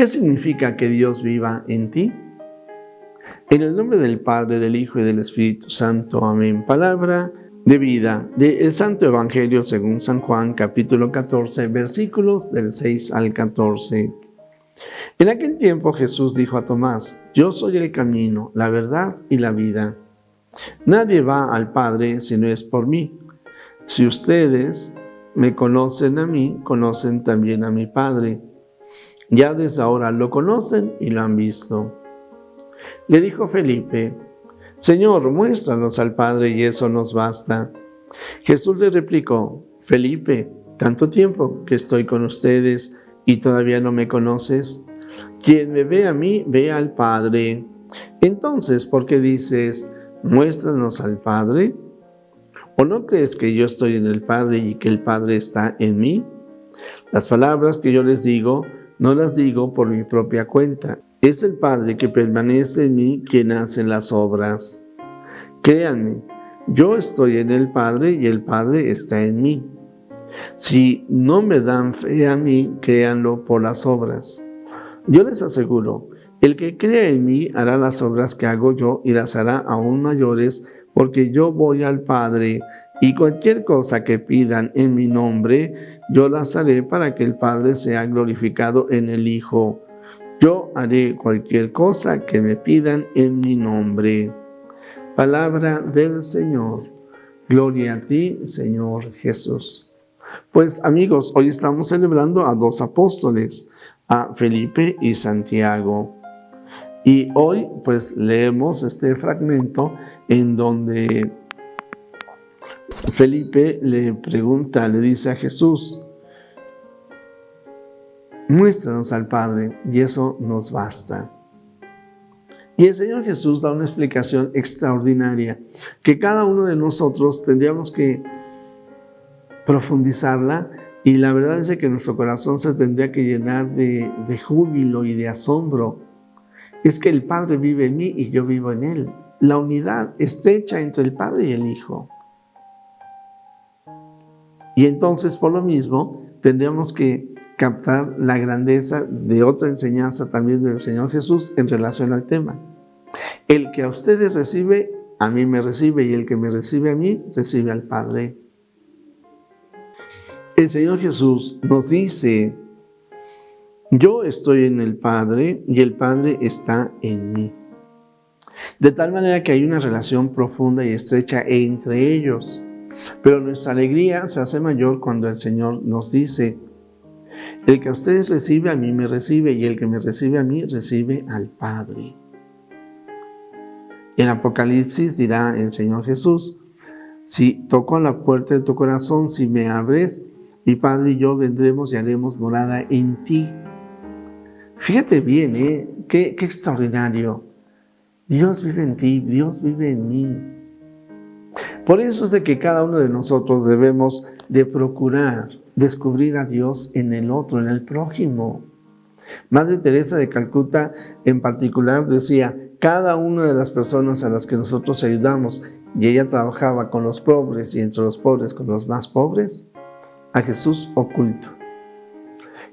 ¿Qué significa que Dios viva en ti? En el nombre del Padre, del Hijo y del Espíritu Santo. Amén. Palabra de vida del Santo Evangelio según San Juan, capítulo 14, versículos del 6 al 14. En aquel tiempo Jesús dijo a Tomás: Yo soy el camino, la verdad y la vida. Nadie va al Padre si no es por mí. Si ustedes me conocen a mí, conocen también a mi Padre. Ya desde ahora lo conocen y lo han visto. Le dijo Felipe: Señor, muéstranos al Padre y eso nos basta. Jesús le replicó: Felipe, tanto tiempo que estoy con ustedes y todavía no me conoces. Quien me ve a mí, ve al Padre. Entonces, ¿por qué dices: muéstranos al Padre? ¿O no crees que yo estoy en el Padre y que el Padre está en mí? Las palabras que yo les digo, no las digo por mi propia cuenta. Es el Padre que permanece en mí quien hace las obras. Créanme, yo estoy en el Padre y el Padre está en mí. Si no me dan fe a mí, créanlo por las obras. Yo les aseguro, el que crea en mí hará las obras que hago yo y las hará aún mayores, porque yo voy al Padre, y cualquier cosa que pidan en mi nombre, yo las haré para que el Padre sea glorificado en el Hijo. Yo haré cualquier cosa que me pidan en mi nombre. Palabra del Señor. Gloria a ti, Señor Jesús. Pues amigos, hoy estamos celebrando a dos apóstoles, a Felipe y Santiago. Y hoy pues leemos este fragmento en donde Felipe le dice a Jesús: muéstranos al Padre y eso nos basta. Y el Señor Jesús da una explicación extraordinaria que cada uno de nosotros tendríamos que profundizarla, y la verdad es que nuestro corazón se tendría que llenar de júbilo y de asombro. Es que el Padre vive en mí y yo vivo en Él. La unidad estrecha entre el Padre y el Hijo. Y entonces, por lo mismo, tendríamos que captar la grandeza de otra enseñanza también del Señor Jesús en relación al tema. El que a ustedes recibe, a mí me recibe, y el que me recibe a mí, recibe al Padre. El Señor Jesús nos dice: yo estoy en el Padre y el Padre está en mí. De tal manera que hay una relación profunda y estrecha entre ellos. Pero nuestra alegría se hace mayor cuando el Señor nos dice: el que a ustedes recibe, a mí me recibe, y el que me recibe a mí, recibe al Padre. En Apocalipsis dirá el Señor Jesús: si toco a la puerta de tu corazón, si me abres, mi Padre y yo vendremos y haremos morada en ti. Fíjate bien, qué extraordinario. Dios vive en ti, Dios vive en mí. Por eso es de que cada uno de nosotros debemos de procurar descubrir a Dios en el otro, en el prójimo. Madre Teresa de Calcuta en particular decía: cada una de las personas a las que nosotros ayudamos, y ella trabajaba con los pobres y entre los pobres con los más pobres, a Jesús oculto.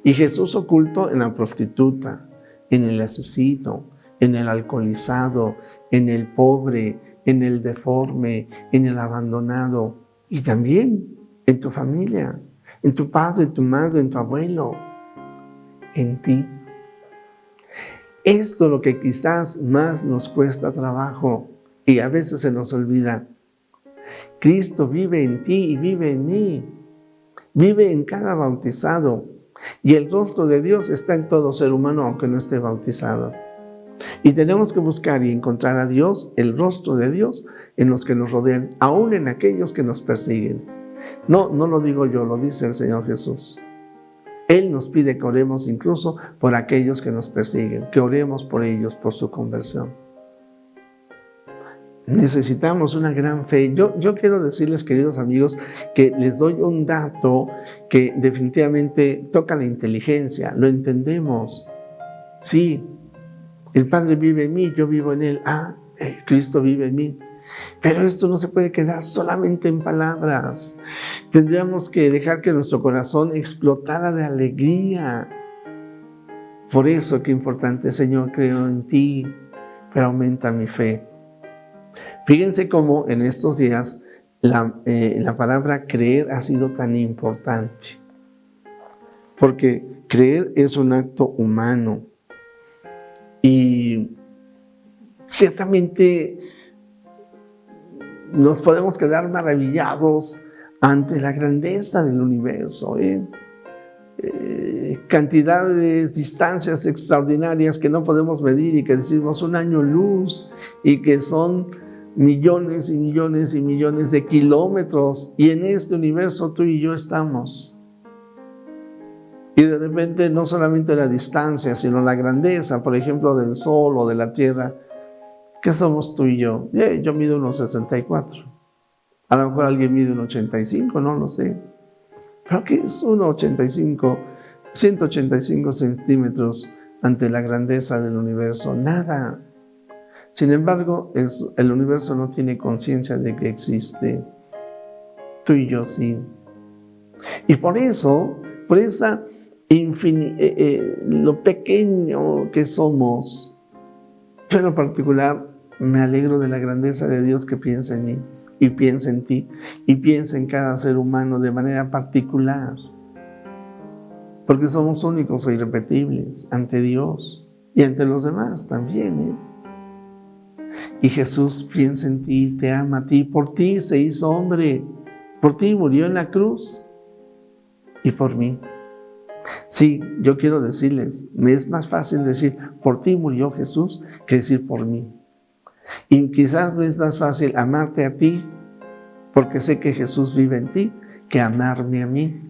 Y Jesús oculto en la prostituta, en el asesino, en el alcoholizado, en el pobre, en el deforme, en el abandonado, y también en tu familia, en tu padre, en tu madre, en tu abuelo, en ti. Esto es lo que quizás más nos cuesta trabajo y a veces se nos olvida. Cristo vive en ti y vive en mí. Vive en cada bautizado, y el rostro de Dios está en todo ser humano aunque no esté bautizado. Y tenemos que buscar y encontrar a Dios, el rostro de Dios, en los que nos rodean, aún en aquellos que nos persiguen. No lo digo yo, lo dice el Señor Jesús. Él nos pide que oremos incluso por aquellos que nos persiguen, que oremos por ellos, por su conversión. Necesitamos una gran fe. Yo quiero decirles, queridos amigos, que les doy un dato que definitivamente toca la inteligencia. Lo entendemos. Sí, el Padre vive en mí, yo vivo en Él. Cristo vive en mí. Pero esto no se puede quedar solamente en palabras. Tendríamos que dejar que nuestro corazón explotara de alegría. Por eso, qué importante, Señor, creo en ti, pero aumenta mi fe. Fíjense cómo en estos días la palabra creer ha sido tan importante, porque creer es un acto humano y ciertamente nos podemos quedar maravillados ante la grandeza del universo, cantidades, distancias extraordinarias que no podemos medir y que decimos un año luz y que son millones y millones y millones de kilómetros, y en este universo tú y yo estamos. Y de repente no solamente la distancia, sino la grandeza, por ejemplo, del Sol o de la Tierra. ¿Qué somos tú y yo? Yo mido unos 64. A lo mejor alguien mide unos 85, no lo sé. ¿Pero qué es 1,85, 185 centímetros ante la grandeza del universo? Nada. Sin embargo, el universo no tiene conciencia de que existe. Tú y yo sí. Y por eso, por esa lo pequeño que somos, yo en lo particular me alegro de la grandeza de Dios que piensa en mí y piensa en ti y piensa en cada ser humano de manera particular, porque somos únicos e irrepetibles ante Dios y ante los demás también, Y Jesús piensa en ti, te ama a ti, por ti se hizo hombre, por ti murió en la cruz y por mí. Sí, yo quiero decirles, me es más fácil decir por ti murió Jesús que decir por mí. Y quizás me es más fácil amarte a ti porque sé que Jesús vive en ti que amarme a mí,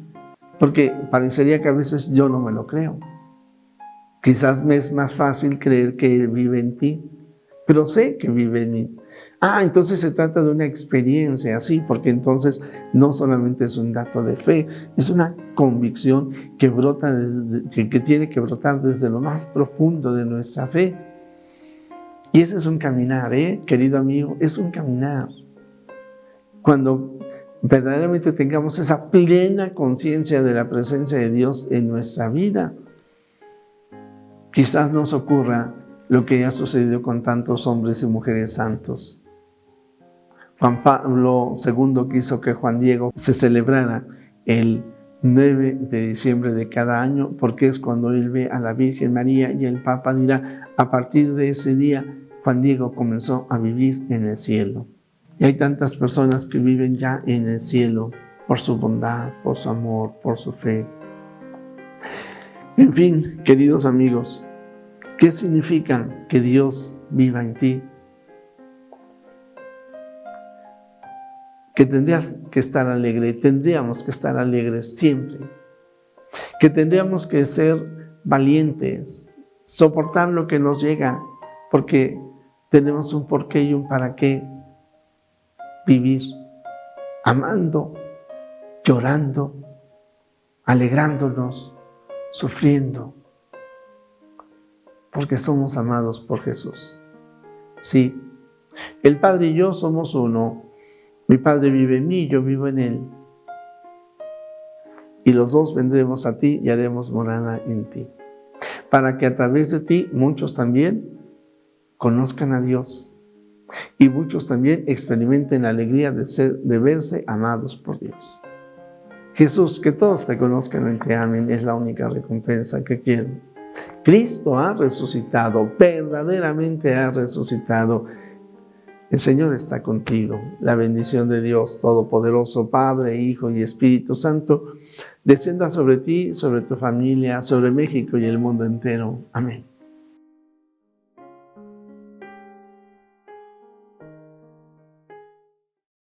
porque parecería que a veces yo no me lo creo. Quizás me es más fácil creer que Él vive en ti, pero sé que vive en mí. Entonces se trata de una experiencia así, porque entonces no solamente es un dato de fe, es una convicción que brota que tiene que brotar desde lo más profundo de nuestra fe. Y ese es un caminar, querido amigo, es un caminar. Cuando verdaderamente tengamos esa plena conciencia de la presencia de Dios en nuestra vida, quizás nos ocurra lo que ha sucedido con tantos hombres y mujeres santos. Juan Pablo II quiso que Juan Diego se celebrara el 9 de diciembre de cada año, porque es cuando él ve a la Virgen María, y el Papa dirá, a partir de ese día, Juan Diego comenzó a vivir en el cielo. Y hay tantas personas que viven ya en el cielo por su bondad, por su amor, por su fe. En fin, queridos amigos, ¿qué significa que Dios viva en ti? Que tendrías que estar alegre, tendríamos que estar alegres siempre. Que tendríamos que ser valientes, soportar lo que nos llega, porque tenemos un porqué y un para qué vivir, amando, llorando, alegrándonos, sufriendo, porque somos amados por Jesús. Sí, el Padre y yo somos uno. Mi Padre vive en mí, yo vivo en Él. Y los dos vendremos a ti y haremos morada en ti, para que a través de ti muchos también conozcan a Dios y muchos también experimenten la alegría de verse amados por Dios. Jesús, que todos te conozcan y te amen, es la única recompensa que quiero. Cristo ha resucitado, verdaderamente ha resucitado. El Señor está contigo. La bendición de Dios Todopoderoso, Padre, Hijo y Espíritu Santo, descienda sobre ti, sobre tu familia, sobre México y el mundo entero. Amén.